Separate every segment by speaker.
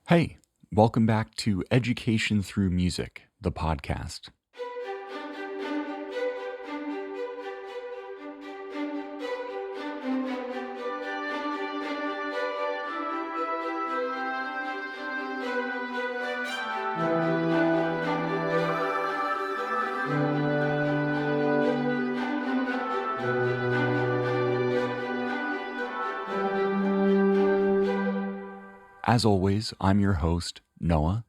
Speaker 1: Hey, welcome back to Education Through Music, the podcast. As always, I'm your host, Noah,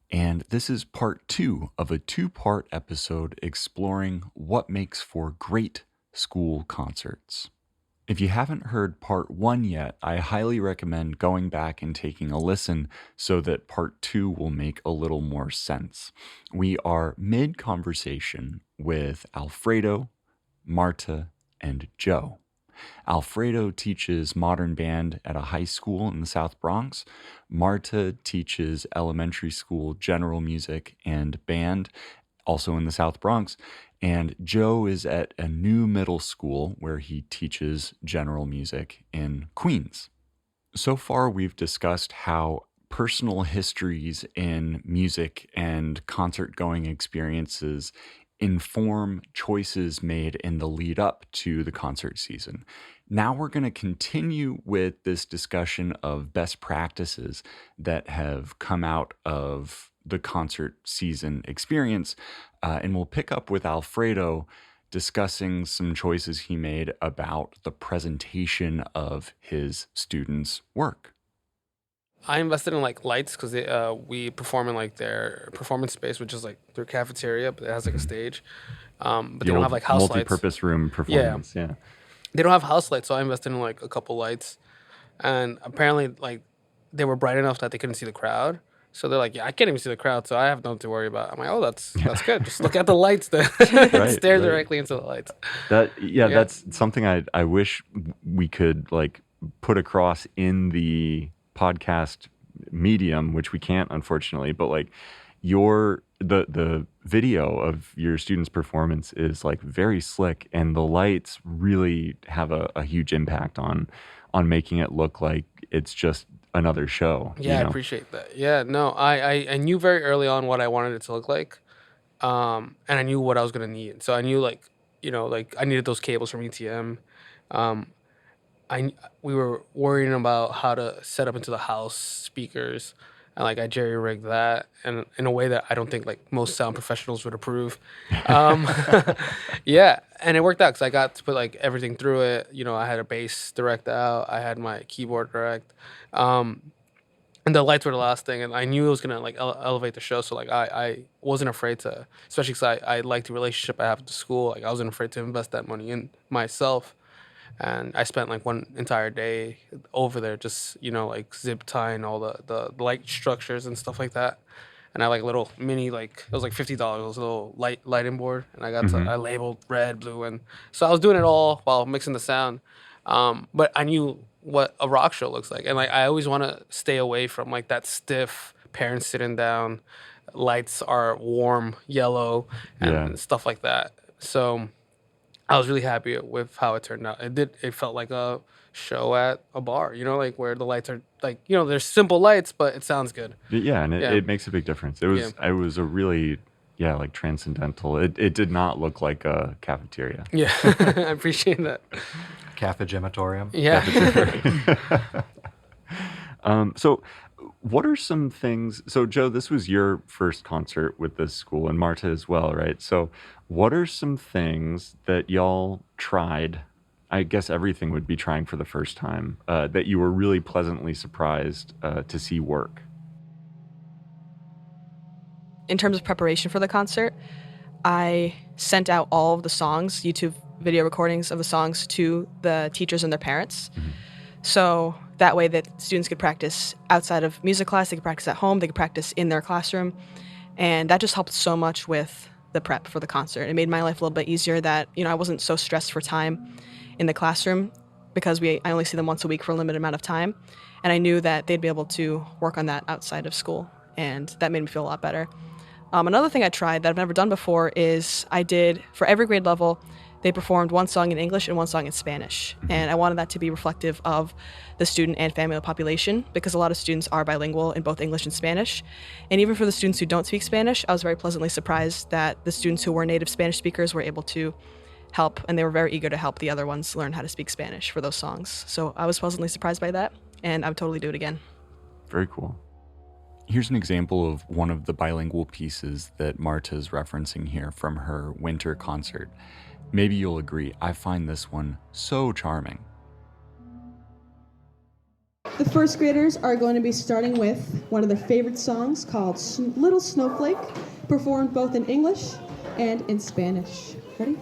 Speaker 1: and this is part 2 of a 2-part episode exploring what makes for great school concerts. If you haven't heard part 1 yet, I highly recommend going back and taking a listen so that part 2 will make a little more sense. We are mid-conversation with Alfredo, Marta, and Joe. Alfredo teaches modern band at a high school in the South Bronx. Marta teaches elementary school general music and band, also in the South Bronx. And Joe is at a new middle school where he teaches general music in Queens. So far, we've discussed how personal histories in music and concert-going experiences inform choices made in the lead up to the concert season. Now we're going to continue with this discussion of best practices that have come out of the concert season experience, and we'll pick up with Alfredo discussing some choices he made about the presentation of his students' work.
Speaker 2: I invested in lights because we perform in their performance space, which is their cafeteria, but it has a stage. But they don't have house lights.
Speaker 1: Multi-purpose room performance. Yeah.
Speaker 2: They don't have house lights, so I invested in a couple lights, and apparently they were bright enough that they couldn't see the crowd. So they're like, yeah, I can't even see the crowd, so I have nothing to worry about. I'm like, oh, that's good. Just look at the lights then. Stare directly into the lights.
Speaker 1: That's something I wish we could put across in the podcast medium, which we can't, unfortunately, but the video of your students' performance is very slick, and the lights really have a huge impact on making it look like it's just another show.
Speaker 2: Yeah, I appreciate that. Yeah, no, I knew very early on what I wanted it to look like, and I knew what I was gonna need. So I knew I needed those cables from ETM. We were worrying about how to set up into the house speakers, and I jerry-rigged that, and in a way that I don't think most sound professionals would approve. Yeah, and it worked out because I got to put everything through it. I had a bass direct out, I had my keyboard direct, and the lights were the last thing, and I knew it was gonna elevate the show. So I wasn't afraid to, especially because I liked the relationship I have with the school. I wasn't afraid to invest that money in myself. And I spent one entire day over there just, zip tying all the light structures and stuff like that. And I little mini, it was $50, it was a little lighting board. And I got I labeled red, blue. And so I was doing it all while mixing the sound. But I knew what a rock show looks like. And I always want to stay away from that stiff parents sitting down. Lights are warm yellow and stuff like that. So I was really happy with how it turned out. It felt like a show at a bar, where the lights are they're simple lights, but it sounds good.
Speaker 1: Yeah, and it makes a big difference. It was a really transcendental. It did not look like a cafeteria.
Speaker 2: Yeah, I appreciate that.
Speaker 3: Cafegematorium.
Speaker 2: Yeah.
Speaker 1: So what are some things, so Joe, this was your first concert with this school, and Marta as well, right? So what are some things that y'all tried? I guess everything would be trying for the first time, that you were really pleasantly surprised to see work.
Speaker 4: In terms of preparation for the concert, I sent out all of the songs, YouTube video recordings of the songs, to the teachers and their parents. Mm-hmm. So that way that students could practice outside of music class, they could practice at home, they could practice in their classroom. And that just helped so much with the prep for the concert. It made my life a little bit easier that, I wasn't so stressed for time in the classroom because I only see them once a week for a limited amount of time. And I knew that they'd be able to work on that outside of school. And that made me feel a lot better. Another thing I tried that I've never done before is I did, for every grade level, they performed one song in English and one song in Spanish. And I wanted that to be reflective of the student and family population, because a lot of students are bilingual in both English and Spanish. And even for the students who don't speak Spanish, I was very pleasantly surprised that the students who were native Spanish speakers were able to help, and they were very eager to help the other ones learn how to speak Spanish for those songs. So I was pleasantly surprised by that, and I would totally do it again.
Speaker 1: Very cool. Here's an example of one of the bilingual pieces that Marta is referencing here from her winter concert. Maybe you'll agree, I find this one so charming.
Speaker 5: The first graders are going to be starting with one of their favorite songs called Little Snowflake, performed both in English and in Spanish. Ready?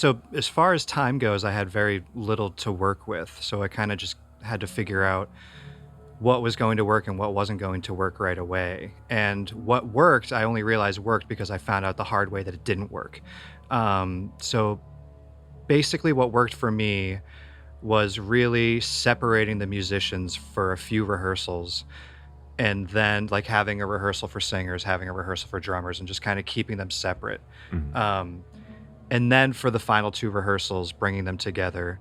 Speaker 3: So as far as time goes, I had very little to work with. So I kind of just had to figure out what was going to work and what wasn't going to work right away. And what worked, I only realized worked because I found out the hard way that it didn't work. So basically what worked for me was really separating the musicians for a few rehearsals, and then like having a rehearsal for singers, having a rehearsal for drummers, and just kind of keeping them separate. And then for the final 2 rehearsals, bringing them together.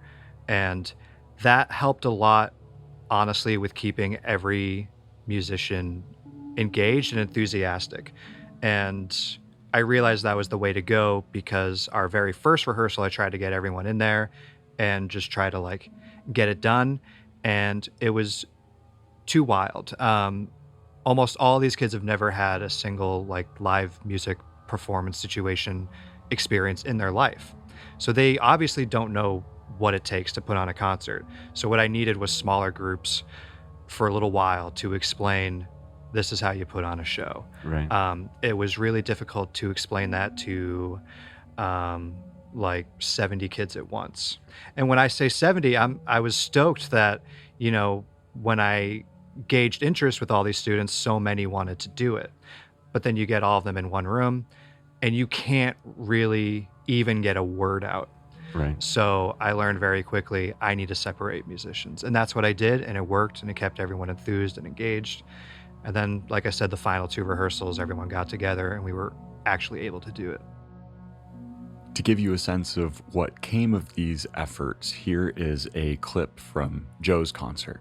Speaker 3: And that helped a lot, honestly, with keeping every musician engaged and enthusiastic. And I realized that was the way to go, because our very first rehearsal, I tried to get everyone in there and just try to like get it done. And it was too wild. Almost all these kids have never had a single like live music performance situation experience in their life. So they obviously don't know what it takes to put on a concert. So what I needed was smaller groups for a little while to explain, this is how you put on a show.
Speaker 1: Right.
Speaker 3: It was really difficult to explain that to like 70 kids at once. And when I say 70, I was stoked that, you know, when I gauged interest with all these students, so many wanted to do it. But then you get all of them in one room and you can't really even get a word out.
Speaker 1: Right.
Speaker 3: So I learned very quickly, I need to separate musicians. And that's what I did, and it worked, and it kept everyone enthused and engaged. And then, like I said, the final 2 rehearsals, everyone got together and we were actually able to do it.
Speaker 1: To give you a sense of what came of these efforts, here is a clip from Joe's concert.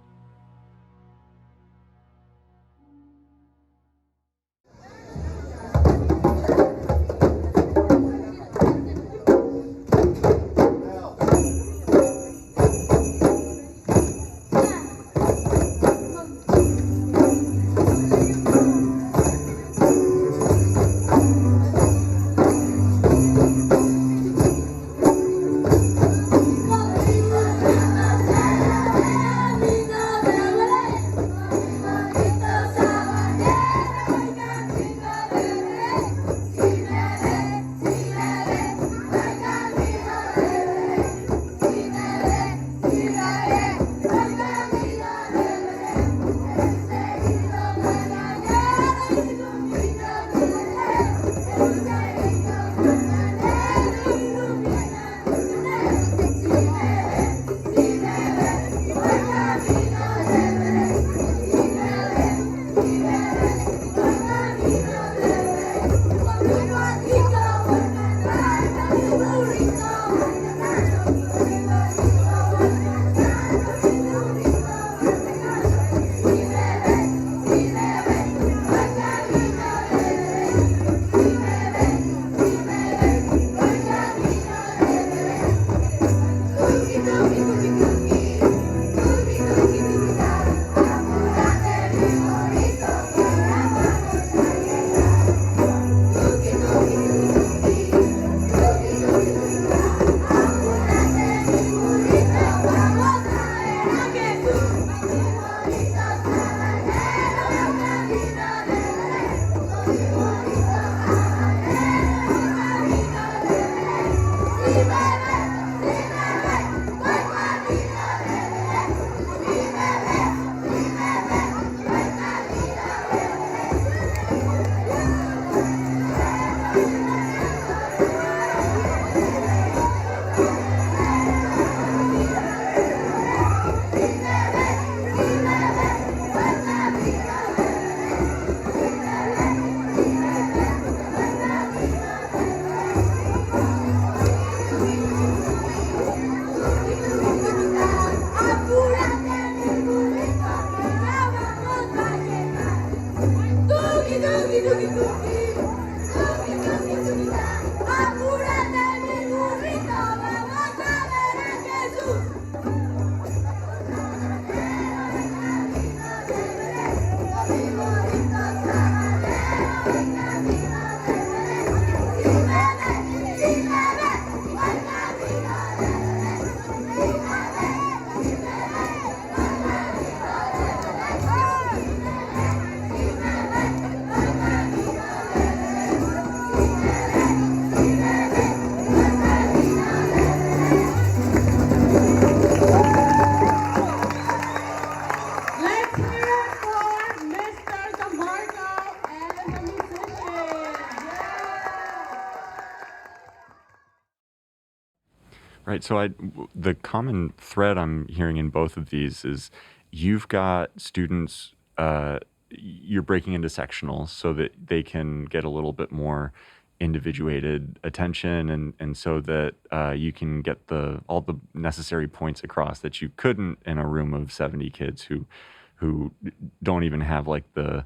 Speaker 1: Right. So the common thread I'm hearing in both of these is you've got students, you're breaking into sectionals so that they can get a little bit more individuated attention, and so that you can get all the necessary points across that you couldn't in a room of 70 kids who don't even have like the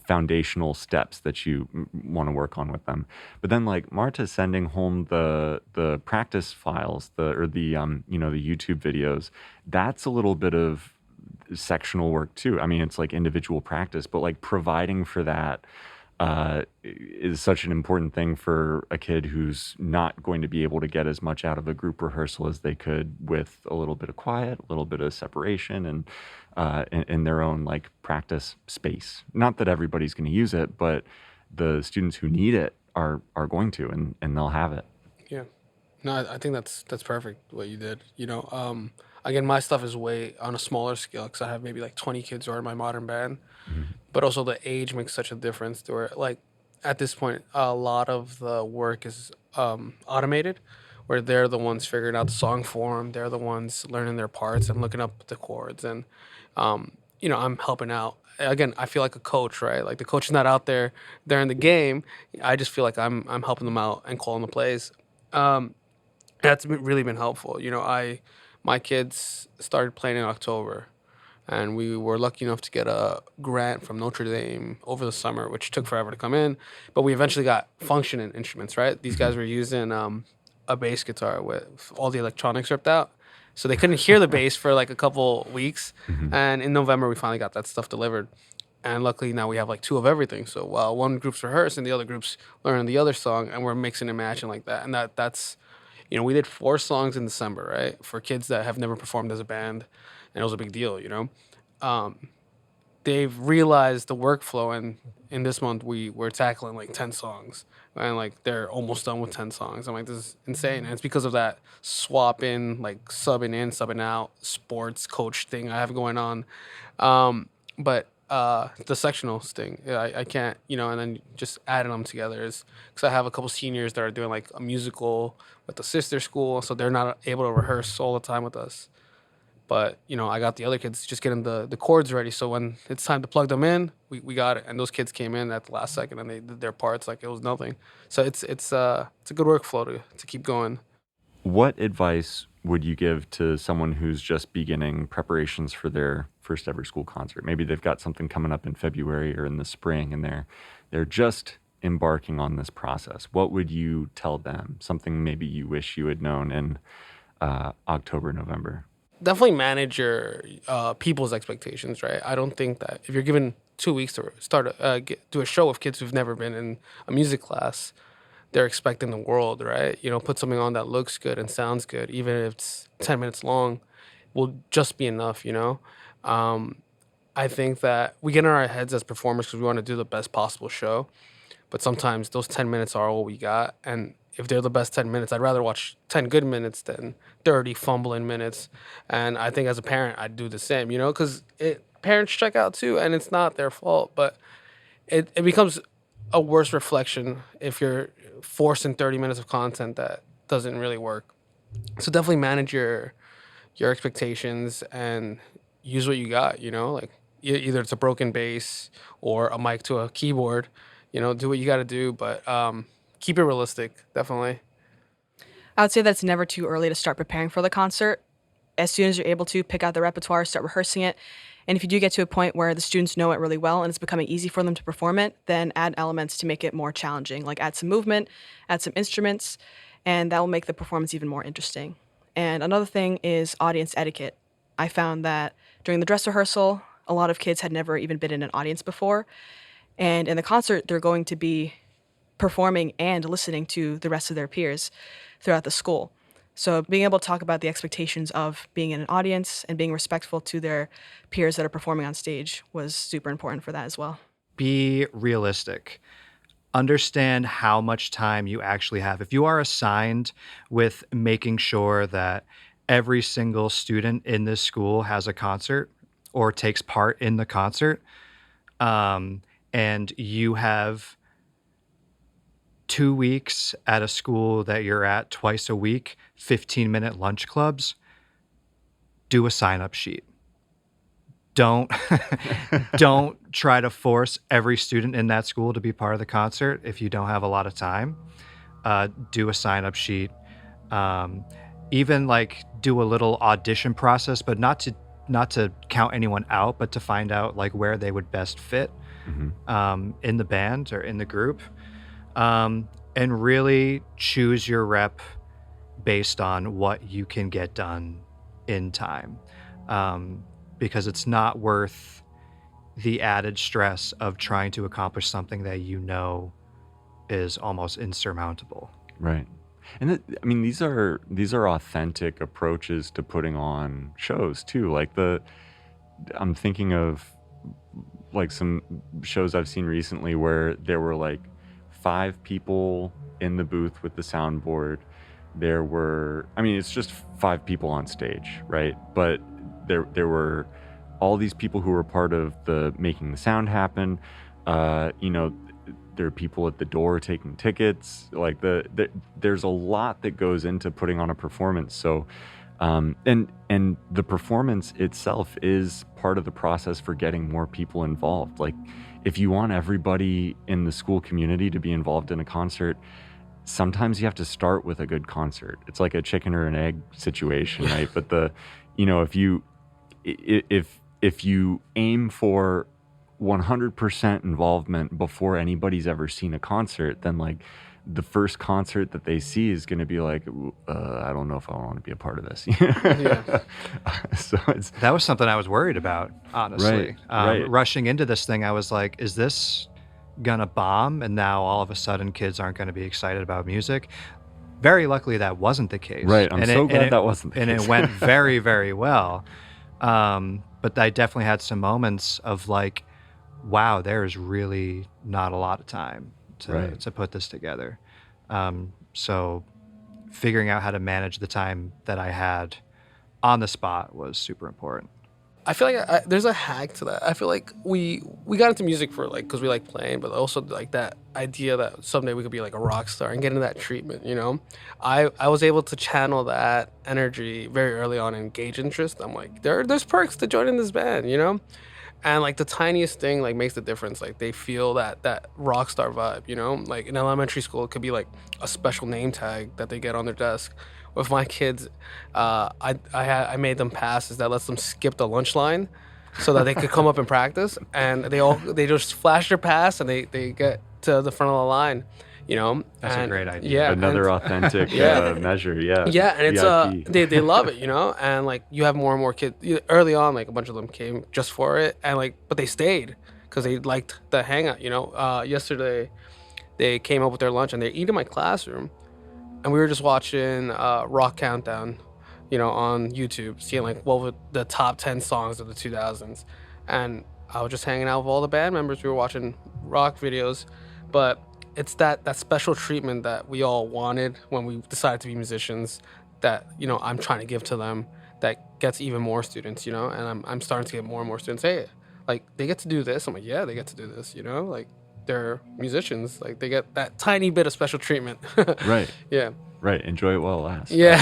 Speaker 1: foundational steps that you want to work on with them. But then like Marta's sending home the practice files, the YouTube videos. That's a little bit of sectional work too. I mean, it's like individual practice, but like providing for that is such an important thing for a kid who's not going to be able to get as much out of a group rehearsal as they could with a little bit of quiet, a little bit of separation, and in their own like practice space. Not that everybody's going to use it, but the students who need it are going to, and they'll have it.
Speaker 2: Yeah. No, I think that's perfect what you did. Again, my stuff is way on a smaller scale because I have maybe like 20 kids who are in my modern band, but also the age makes such a difference to where like at this point a lot of the work is automated, where they're the ones figuring out the song form, they're the ones learning their parts and looking up the chords, and I'm helping out. Again, I feel like a coach, right? Like the coach is not out there; they're in the game. I just feel like I'm helping them out and calling the plays. Really been helpful. My kids started playing in October, and we were lucky enough to get a grant from Notre Dame over the summer, which took forever to come in, but we eventually got functioning instruments, right? These guys were using a bass guitar with all the electronics ripped out, so they couldn't hear the bass for like a couple weeks, and in November we finally got that stuff delivered. And luckily now we have like two of everything. So while one group's rehearsing, the other group's learning the other song, and we're mixing and matching like that. And that's we did 4 songs in December, right? For kids that have never performed as a band, and it was a big deal, They've realized the workflow, and in this month we're tackling like 10 songs, and like they're almost done with 10 songs. I'm like, this is insane. And it's because of that swap in, like subbing in, subbing out, sports coach thing I have going on. But the sectional thing, I can't, and then just adding them together is because I have a couple seniors that are doing like a musical with the sister school, so they're not able to rehearse all the time with us. But I got the other kids just getting the chords ready, so when it's time to plug them in, we got it. And those kids came in at the last second and they did their parts like it was nothing. So it's a good workflow to keep going.
Speaker 1: What advice would you give to someone who's just beginning preparations for their first ever school concert? Maybe they've got something coming up in February or in the spring, and they're just embarking on this process. What would you tell them? Something maybe you wish you had known in October, November?
Speaker 2: Definitely manage your people's expectations, right? I don't think that if you're given 2 weeks to start do a show with kids who've never been in a music class, they're expecting the world, right? Put something on that looks good and sounds good, even if it's 10 minutes long, will just be enough, I think that we get in our heads as performers because we want to do the best possible show, but sometimes those 10 minutes are all we got, and if they're the best 10 minutes, I'd rather watch 10 good minutes than 30 fumbling minutes. And I think as a parent, I'd do the same, because parents check out too, and it's not their fault, but it becomes a worse reflection if you're forcing 30 minutes of content that doesn't really work. So definitely manage your expectations and use what you got, like either it's a broken bass or a mic to a keyboard, do what you got to do, but keep it realistic, definitely.
Speaker 4: I would say that it's never too early to start preparing for the concert. As soon as you're able to, pick out the repertoire, start rehearsing it. And if you do get to a point where the students know it really well and it's becoming easy for them to perform it, then add elements to make it more challenging, like add some movement, add some instruments, and that will make the performance even more interesting. And another thing is audience etiquette. I found that during the dress rehearsal, a lot of kids had never even been in an audience before. And in the concert, they're going to be performing and listening to the rest of their peers throughout the school. So being able to talk about the expectations of being in an audience and being respectful to their peers that are performing on stage was super important for that as well.
Speaker 3: Be realistic. Understand how much time you actually have. If you are assigned with making sure that every single student in this school has a concert or takes part in the concert, and you have 2 weeks at a school that you're at twice a week, 15-minute lunch clubs, do a sign-up sheet. Don't try to force every student in that school to be part of the concert if you don't have a lot of time. Do a sign-up sheet. Even like do a little audition process, but not to count anyone out, but to find out like where they would best fit in the band or in the group. And really choose your rep based on what you can get done in time. Because it's not worth the added stress of trying to accomplish something that you know is almost insurmountable.
Speaker 1: Right. And I mean, these are authentic approaches to putting on shows too. Like I'm thinking of like some shows I've seen recently where there were like 5 people in the booth with the soundboard. There were, I mean, it's just 5 people on stage, right? But there were all these people who were part of the making the sound happen. There are people at the door taking tickets. Like there's a lot that goes into putting on a performance. So, and the performance itself is part of the process for getting more people involved. Like if you want everybody in the school community to be involved in a concert, sometimes you have to start with a good concert. It's like a chicken or an egg situation, right? But if you aim for 100% involvement before anybody's ever seen a concert, then like the first concert that they see is going to be like, I don't know if I want to be a part of this.
Speaker 2: Yeah.
Speaker 1: So
Speaker 3: that was something I was worried about, honestly.
Speaker 1: Right.
Speaker 3: Rushing into this thing, I was like, is this gonna bomb? And now all of a sudden kids aren't going to be excited about music. Very luckily that wasn't the case.
Speaker 1: Right. I'm so glad that wasn't the case.
Speaker 3: And it went very, very well. But I definitely had some moments of like, wow, there is really not a lot of time to put this together. So figuring out how to manage the time that I had on the spot was super important.
Speaker 2: I feel like there's a hack to that. I feel like we got into music for like because we like playing, but also like that idea that someday we could be like a rock star and get into that treatment. You know, I was able to channel that energy very early on and gauge interest. I'm like, there's perks to joining this band, you know, and like the tiniest thing like makes the difference. Like they feel that rock star vibe, you know. Like in elementary school, it could be like a special name tag that they get on their desk. With my kids, I made them passes that lets them skip the lunch line so that they could come up and practice. And they just flash their pass and they get to the front of the line, you know.
Speaker 3: That's a great idea.
Speaker 2: Yeah,
Speaker 1: another authentic measure. Yeah.
Speaker 2: Yeah, and
Speaker 1: VIP.
Speaker 2: it's they love it, you know. And like you have more and more kids early on. Like a bunch of them came just for it, and like but they stayed because they liked the hangout, you know. Yesterday, they came up with their lunch and they eat in my classroom. And we were just watching Rock Countdown, you know, on YouTube, seeing like what were the top 10 songs of the 2000s. And I was just hanging out with all the band members. We were watching rock videos. But it's that special treatment that we all wanted when we decided to be musicians that, you know, I'm trying to give to them that gets even more students, you know. And I'm starting to get more and more students. Hey, like, they get to do this. I'm like, yeah, they get to do this, you know, like. They're musicians, like they get that tiny bit of special treatment.
Speaker 1: Right.
Speaker 2: Yeah.
Speaker 1: Right. Enjoy it while it lasts.
Speaker 2: Yeah.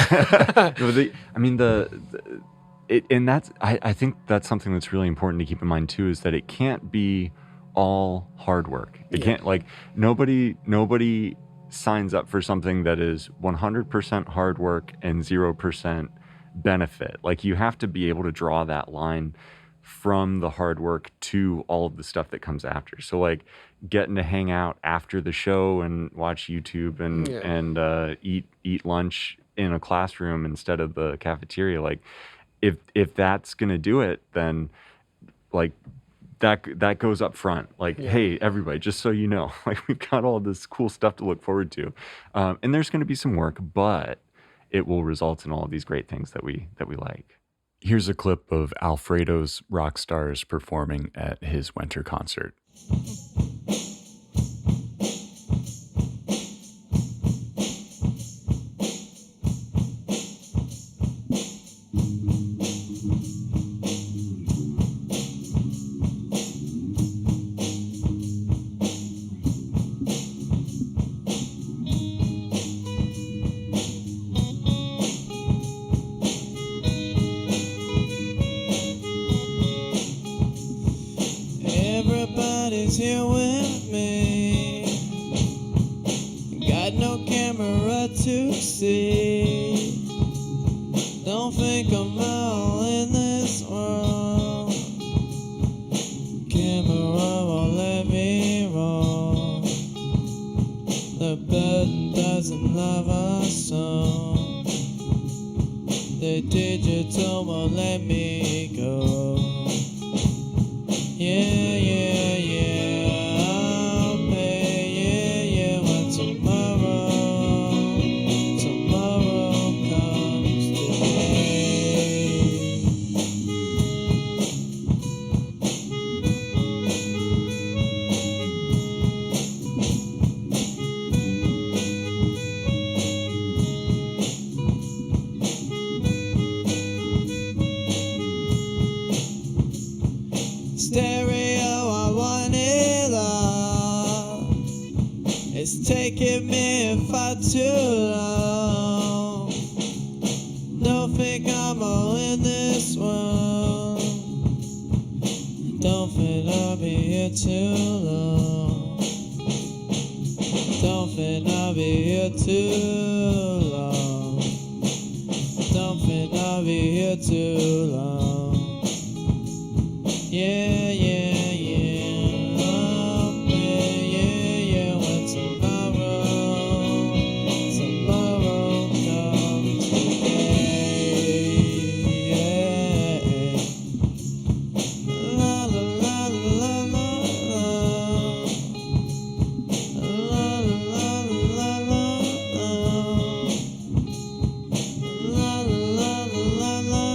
Speaker 1: I think that's something that's really important to keep in mind too, is that it can't be all hard work. It can't, like, nobody signs up for something that is 100% hard work and 0% benefit. Like you have to be able to draw that line from the hard work to all of the stuff that comes after. So like getting to hang out after the show and watch YouTube and eat lunch in a classroom instead of the cafeteria. Like if that's gonna do it, then like that goes up front. Like, hey, everybody, just so you know, like we've got all this cool stuff to look forward to, and there's gonna be some work, but it will result in all of these great things that we like. Here's a clip of Alfredo's rock stars performing at his winter concert.
Speaker 6: to see. Don't think I'm all in this world. Camera won't let me roll. The bed doesn't love us so. The digital won't let me go. Yeah, yeah, yeah. I'll pay, yeah, yeah. When tomorrow comes today. Stereo, I want it all. It's taking me far too long. Don't think I'm all in this world. Don't think I'll be here too long. Don't think I'll be here too long. Don't think I'll be here too long. Yeah, yeah, yeah. I'll pay, yeah, yeah. When tomorrow comes today. Yeah. La la la la la la. La la la la la la. La la la la la la.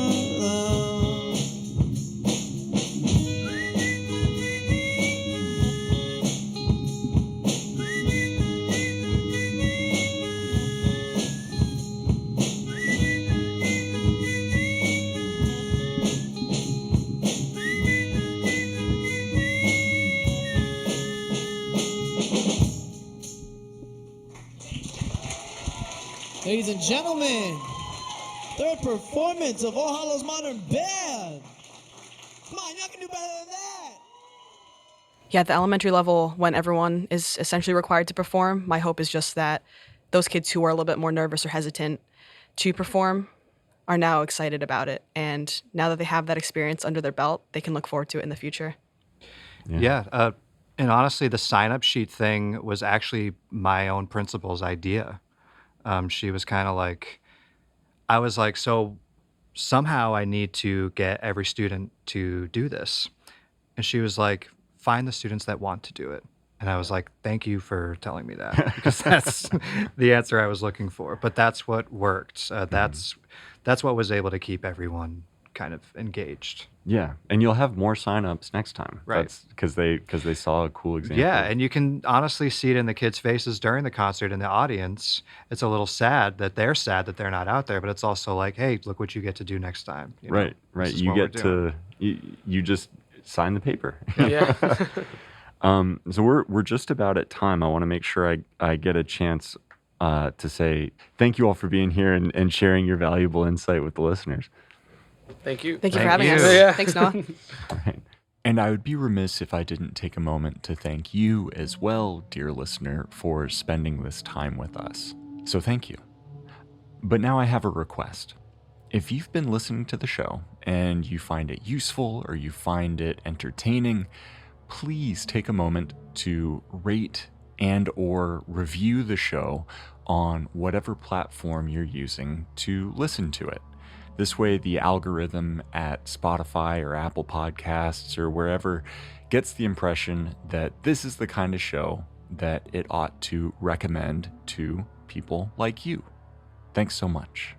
Speaker 6: Ladies and gentlemen, third performance of All Hallows Modern Band. Come on, y'all can do better than that.
Speaker 4: Yeah, at the elementary level, when everyone is essentially required to perform, my hope is just that those kids who are a little bit more nervous or hesitant to perform are now excited about it. And now that they have that experience under their belt, they can look forward to it in the future.
Speaker 3: Yeah. And honestly, the sign-up sheet thing was actually my own principal's idea. She was kind of like, I was like, so somehow I need to get every student to do this. And she was like, find the students that want to do it. And I was like, thank you for telling me that, because that's the answer I was looking for. But that's what worked. That's what was able to keep everyone kind of engaged.
Speaker 1: Yeah, and you'll have more signups next time.
Speaker 3: Right.
Speaker 1: That's because they saw a cool example.
Speaker 3: Yeah, and you can honestly see it in the kids' faces during the concert in the audience. It's a little sad that they're not out there, but it's also like, hey, look what you get to do next time. You know,
Speaker 1: Right.
Speaker 3: this is
Speaker 1: You
Speaker 3: what we're
Speaker 1: get
Speaker 3: doing.
Speaker 1: to you just sign the paper.
Speaker 2: Yeah.
Speaker 1: So we're just about at time. I want to make sure I get a chance to say thank you all for being here and sharing your valuable insight with the listeners.
Speaker 2: Thank you.
Speaker 4: Thank you
Speaker 3: Thank
Speaker 4: for having
Speaker 3: you.
Speaker 4: us.
Speaker 2: Yeah.
Speaker 4: Thanks, Noah.
Speaker 1: Right. And I would be remiss if I didn't take a moment to thank you as well, dear listener, for spending this time with us. So thank you. But now I have a request. If you've been listening to the show and you find it useful or you find it entertaining, please take a moment to rate and or review the show on whatever platform you're using to listen to it. This way, the algorithm at Spotify or Apple Podcasts or wherever gets the impression that this is the kind of show that it ought to recommend to people like you. Thanks so much.